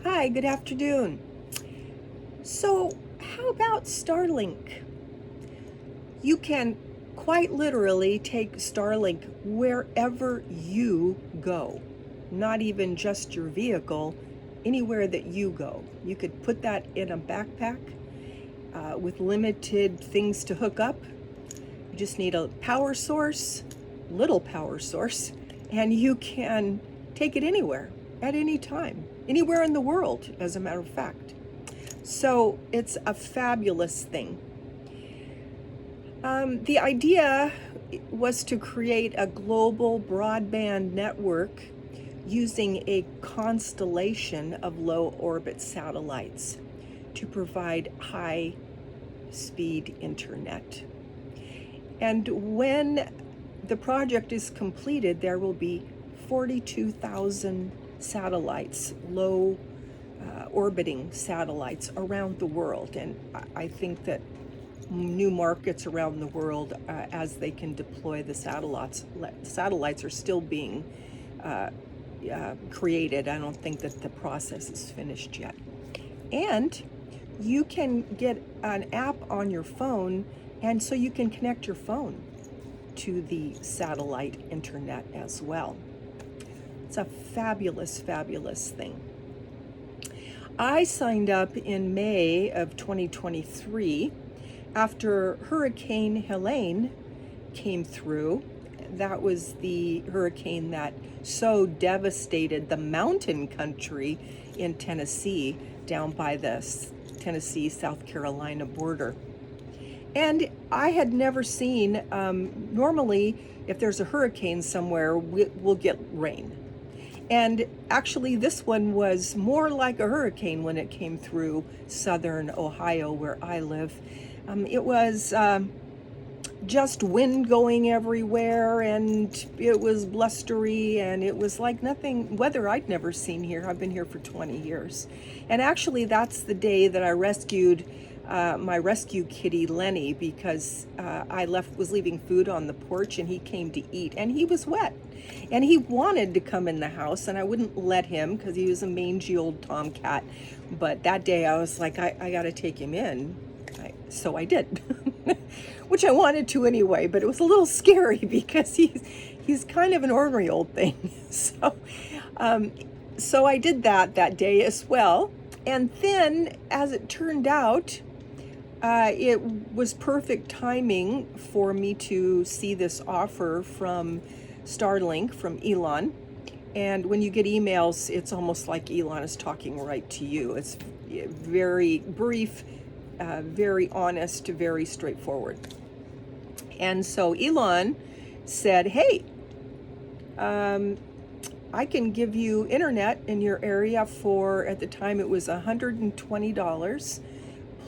Hi, good afternoon. So, how about Starlink? You can quite literally take Starlink wherever you go, not even just your vehicle, anywhere that you go. You could put that in a backpack with limited things to hook up. You just need a power source, little power source, and you can take it anywhere at any time, anywhere in the world, as a matter of fact. So it's a fabulous thing. The idea was to create a global broadband network using a constellation of low orbit satellites to provide high speed internet. And when the project is completed, there will be 42,000 satellites, low orbiting satellites around the world. And I think that new markets around the world, as they can deploy the satellites are still being created. I don't think that the process is finished yet. And you can get an app on your phone, and so you can connect your phone to the satellite internet as well. It's a fabulous, fabulous thing. I signed up in May of 2023 after Hurricane Helene came through. That was the hurricane that so devastated the mountain country in Tennessee, down by the Tennessee-South Carolina border. And I had never seen, normally, if there's a hurricane somewhere, we'll get rain. And actually, this one was more like a hurricane when it came through southern Ohio, where I live. It was just wind going everywhere, and it was blustery, and it was like nothing, weather I'd never seen here. I've been here for 20 years. And actually, that's the day that I rescued my rescue kitty Lenny, because I was leaving food on the porch, and he came to eat, and he was wet, and he wanted to come in the house, and I wouldn't let him because he was a mangy old tomcat. But that day I was like, I got to take him in. So I did, which I wanted to anyway, but it was a little scary because he's kind of an ornery old thing. So I did that day as well. And then, as it turned out, it was perfect timing for me to see this offer from Starlink, from Elon. And when you get emails, it's almost like Elon is talking right to you. It's very brief, very honest, very straightforward. And so Elon said, hey, I can give you internet in your area for, at the time it was $120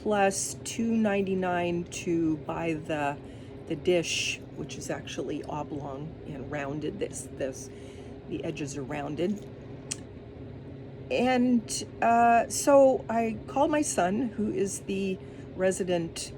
plus $2.99 to buy the dish, which is actually oblong and rounded. The edges are rounded. And so I called my son, who is the resident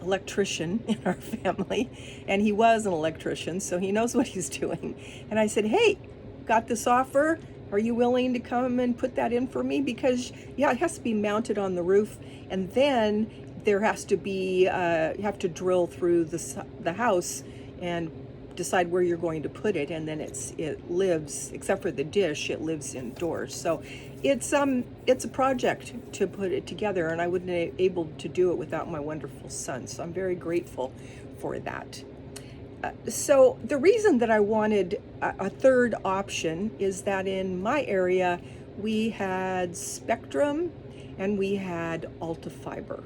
electrician in our family, and he was an electrician, so he knows what he's doing. And I said, hey, got this offer. Are you willing to come and put that in for me? Because, yeah, it has to be mounted on the roof, and then there has to be, you have to drill through the house and decide where you're going to put it, and then it lives, except for the dish, it lives indoors. So it's a project to put it together, and I wouldn't be able to do it without my wonderful son. So I'm very grateful for that. So the reason that I wanted a third option is that in my area we had Spectrum and we had Alta Fiber.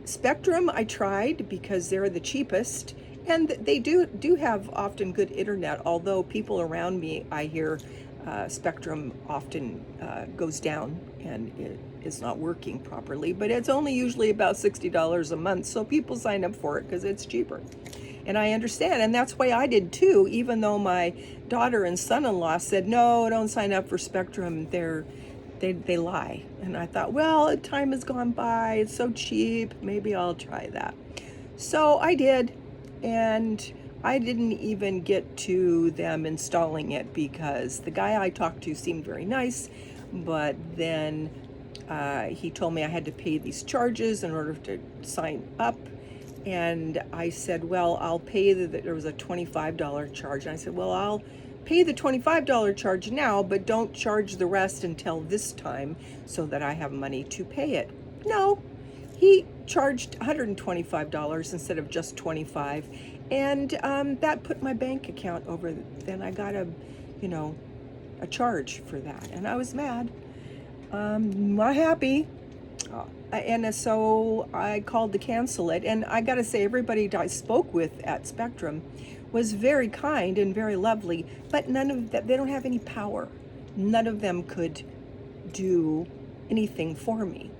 Spectrum I tried because they're the cheapest, and they do have often good internet, although people around me, I hear Spectrum often goes down and it is not working properly, but it's only usually about $60 a month, so people sign up for it because it's cheaper. And I understand, and that's why I did too, even though my daughter and son-in-law said, no, don't sign up for Spectrum, they lie. And I thought, well, time has gone by, it's so cheap, maybe I'll try that. So I did, and I didn't even get to them installing it because the guy I talked to seemed very nice, but then he told me I had to pay these charges in order to sign up. And I said, well, I'll pay there was a $25 charge. And I said, well, I'll pay the $25 charge now, but don't charge the rest until this time so that I have money to pay it. No, he charged $125 instead of just $25. And that put my bank account over. Then I got a charge for that. And I was mad. Not happy. And so I called to cancel it. And I got to say, everybody I spoke with at Spectrum was very kind and very lovely, but none of them, they don't have any power. None of them could do anything for me.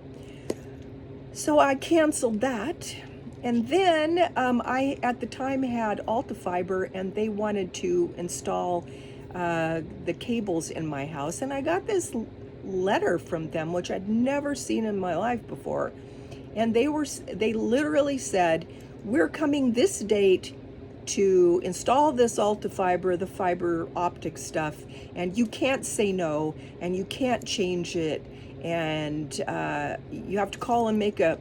So I canceled that. And then I, at the time, had Alta Fiber, and they wanted to install the cables in my house. And I got this letter from them, which I'd never seen in my life before. And they literally said, we're coming this date to install this Alta Fiber, the fiber optic stuff, and you can't say no, and you can't change it, and you have to call and make a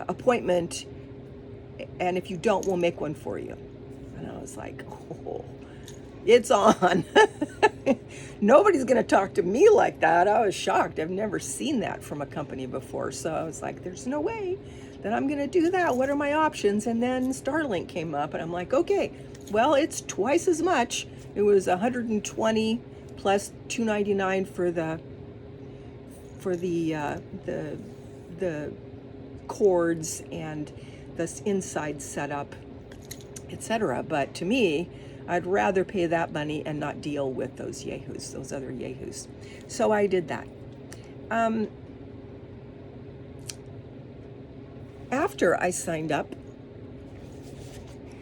appointment, and if you don't, we'll make one for you. And I was like, oh, it's on. Nobody's going to talk to me like that. I was shocked. I've never seen that from a company before. So I was like, there's no way that I'm going to do that. What are my options? And then Starlink came up, and I'm like, okay, well, it's twice as much. It was $120 plus $299 for the cords and the inside setup, etc. But to me, I'd rather pay that money and not deal with those yahoos, those other yahoos. So I did that. After I signed up,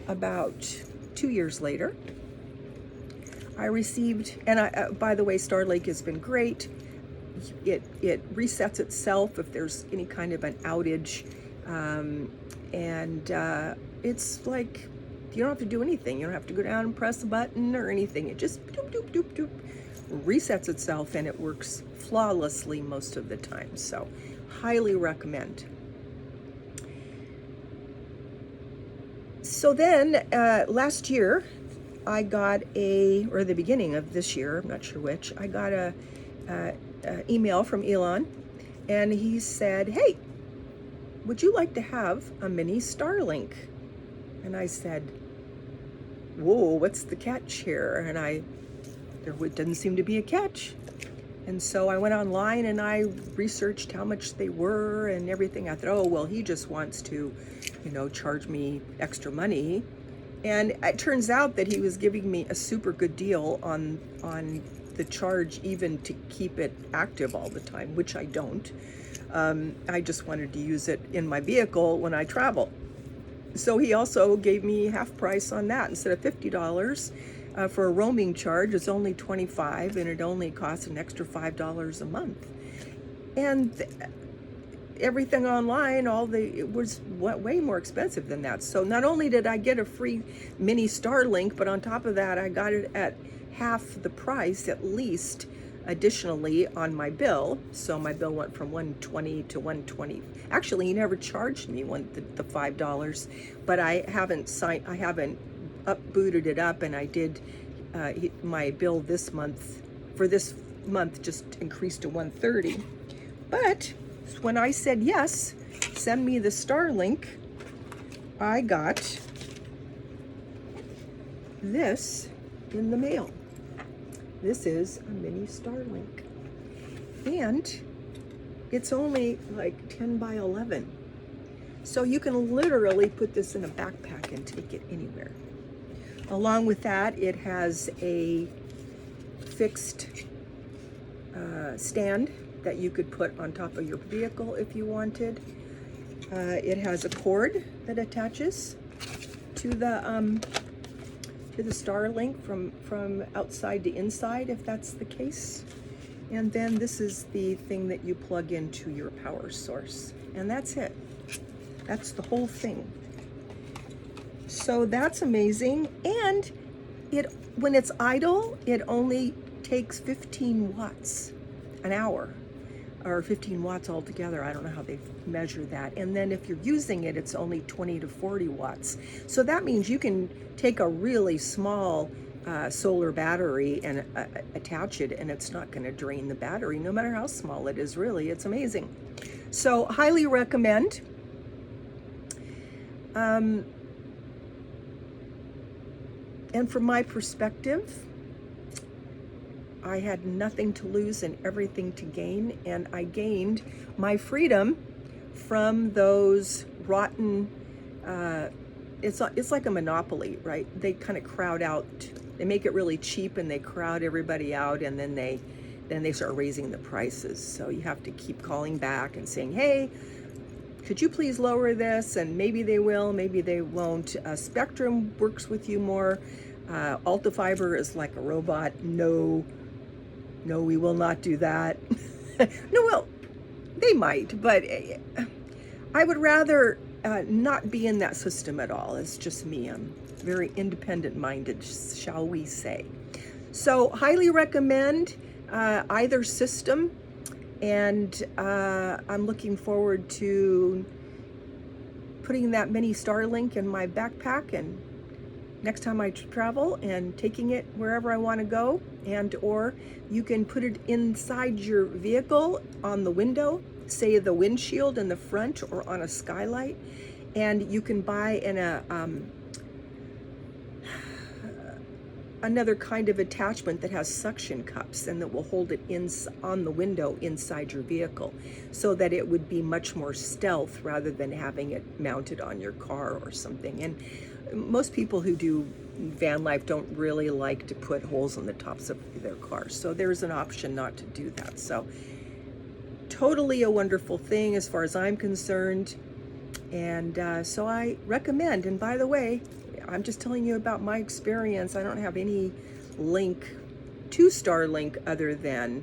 about 2 years later, I received, and by the way, Starlink has been great. It resets itself if there's any kind of an outage, and it's like, you don't have to do anything. You don't have to go down and press a button or anything. It just doop, doop, doop, doop, resets itself, and it works flawlessly most of the time. So highly recommend. So then last year, I got or the beginning of this year, I'm not sure which, I got a email from Elon, and he said, hey, would you like to have a mini Starlink? And I said, whoa, what's the catch here? And there didn't seem to be a catch. And so I went online and I researched how much they were and everything. I thought, oh, well, he just wants to, charge me extra money. And it turns out that he was giving me a super good deal on the charge, even to keep it active all the time, which I don't. I just wanted to use it in my vehicle when I travel. So he also gave me half price on that. Instead of $50 for a roaming charge, it's only $25, and it only costs an extra $5 a month. And everything online, it was way more expensive than that. So not only did I get a free mini Starlink, but on top of that, I got it at half the price at least additionally on my bill. So my bill went from $120 to $120. Actually, he never charged me the $5, but I haven't booted it up, and I did my bill this month just increased to $130. But when I said yes, send me the Starlink, I got this in the mail. This is a mini Starlink, and it's only like 10 by 11. So you can literally put this in a backpack and take it anywhere. Along with that, it has a fixed stand that you could put on top of your vehicle if you wanted. It has a cord that attaches to the Starlink from outside to inside, if that's the case. And then this is the thing that you plug into your power source. And that's it. That's the whole thing. So that's amazing. And when it's idle, it only takes 15 watts an hour, or 15 watts altogether. I don't know how they measure that. And then if you're using it, it's only 20 to 40 watts. So that means you can take a really small solar battery and attach it, and it's not going to drain the battery, no matter how small it is, really. It's amazing. So highly recommend. And from my perspective, I had nothing to lose and everything to gain, and I gained my freedom from those rotten, it's like a monopoly, right? They kind of crowd out, they make it really cheap and they crowd everybody out, and then they start raising the prices. So you have to keep calling back and saying, hey, could you please lower this? And maybe they will, maybe they won't. Spectrum works with you more. Alta Fiber is like a robot. No, we will not do that. No, well, they might, but I would rather not be in that system at all. It's just me. I'm very independent-minded, shall we say. So highly recommend either system. And I'm looking forward to putting that mini Starlink in my backpack, and next time I travel, and taking it wherever I want to go. And or you can put it inside your vehicle on the window, say the windshield in the front or on a skylight, and you can buy another kind of attachment that has suction cups and that will hold it on the window inside your vehicle, so that it would be much more stealth rather than having it mounted on your car or something. And most people who do van life don't really like to put holes in the tops of their cars, so there's an option not to do that. So totally a wonderful thing as far as I'm concerned, and so I recommend. And by the way, I'm just telling you about my experience. I don't have any link to Starlink other than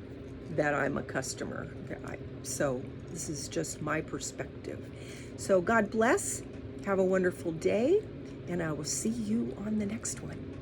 that I'm a customer. So this is just my perspective. So God bless. Have a wonderful day, and I will see you on the next one.